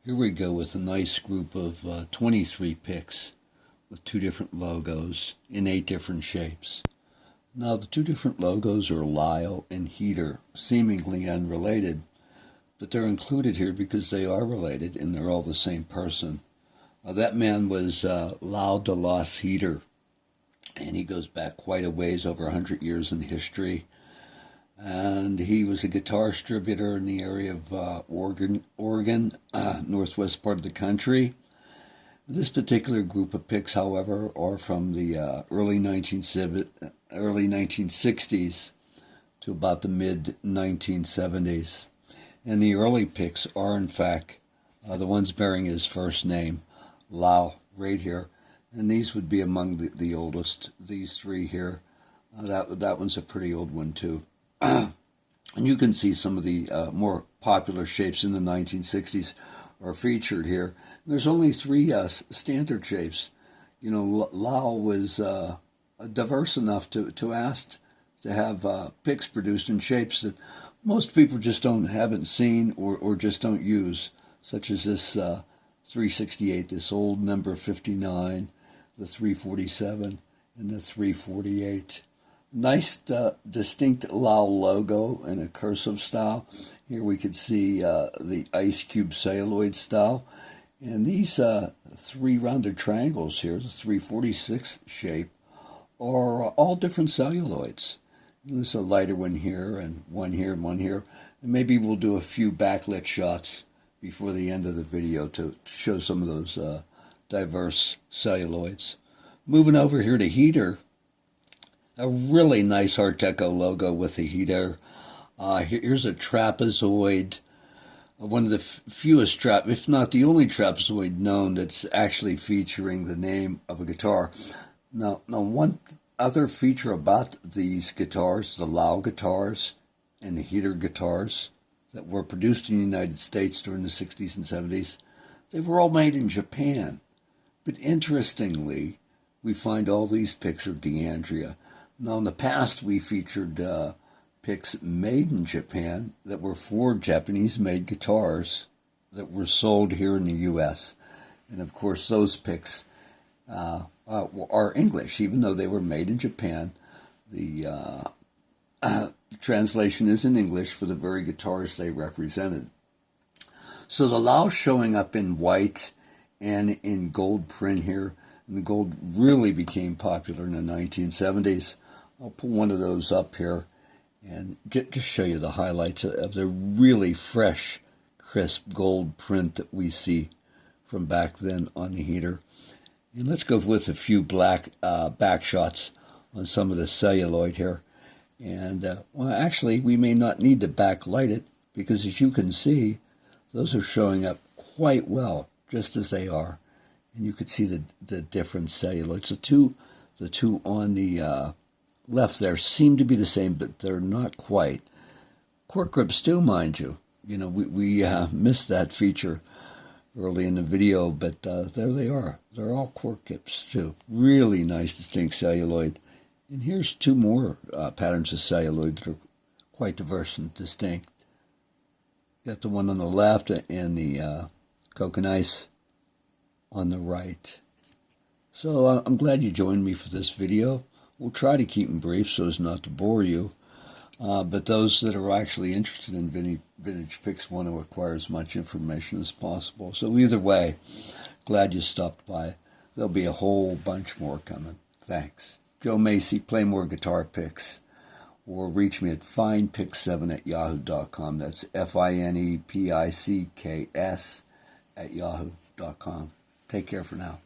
Here we go with a nice group of 23 picks with two different logos in 8 different shapes. Now the two different logos are Lyle and Heater, seemingly unrelated, but they're included here because they are related and they're all the same person. That man was Lyle D Heater, and he goes back quite a ways, over 100 years in history. And he was a guitar distributor in the area of Oregon, northwest part of the country. This particular group of picks, however, are from the early 1960s to about the mid-1970s. And the early picks are, in fact, the ones bearing his first name, Lyle, right here. And these would be among the oldest, these three here. That one's a pretty old one, too. And you can see some of the more popular shapes in the 1960s are featured here. And there's only 3 standard shapes. You know, Lyle was diverse enough to ask to have picks produced in shapes that most people just haven't seen or just don't use, such as this 368, this old number 59, the 347, and the 348. Nice, distinct Lyle logo in a cursive style. Here we could see the ice cube celluloid style. And these 3 rounded triangles here, the 346 shape, are all different celluloids. There's a lighter one here, and one here, and one here. And maybe we'll do a few backlit shots before the end of the video to show some of those diverse celluloids. Moving over here to Heater. A really nice Art Deco logo with the heater. Here's a trapezoid, one of the fewest if not the only trapezoid known that's actually featuring the name of a guitar. Now one other feature about these guitars, the Lyle guitars and the Heater guitars that were produced in the United States during the 60s and 70s, they were all made in Japan. But interestingly, we find all these picks are D'Andrea. Now, in the past, we featured picks made in Japan that were for Japanese-made guitars that were sold here in the U.S. And, of course, those picks are English, even though they were made in Japan. The translation is in English for the very guitars they represented. So the Lyle showing up in white and in gold print here, and the gold really became popular in the 1970s. I'll pull one of those up here and just show you the highlights of the really fresh, crisp gold print that we see from back then on the Heater. And let's go with a few black back shots on some of the celluloid here. And, well, actually, we may not need to backlight it because, as you can see, those are showing up quite well, just as they are. And you could see the different celluloids. The two on the left there seem to be the same, but they're not quite. Cork grips too, mind you. You know, we missed that feature early in the video, but there they are. They're all cork grips too. Really nice, distinct celluloid. And here's 2 more patterns of celluloid that are quite diverse and distinct. Got the one on the left and the coconut ice on the right. So I'm glad you joined me for this video. We'll try to keep them brief so as not to bore you. But those that are actually interested in vintage picks want to acquire as much information as possible. So either way, glad you stopped by. There'll be a whole bunch more coming. Thanks. Joe Macy, play more guitar picks. Or reach me at finepicks7@yahoo.com. That's FINEPICKS @yahoo.com. Take care for now.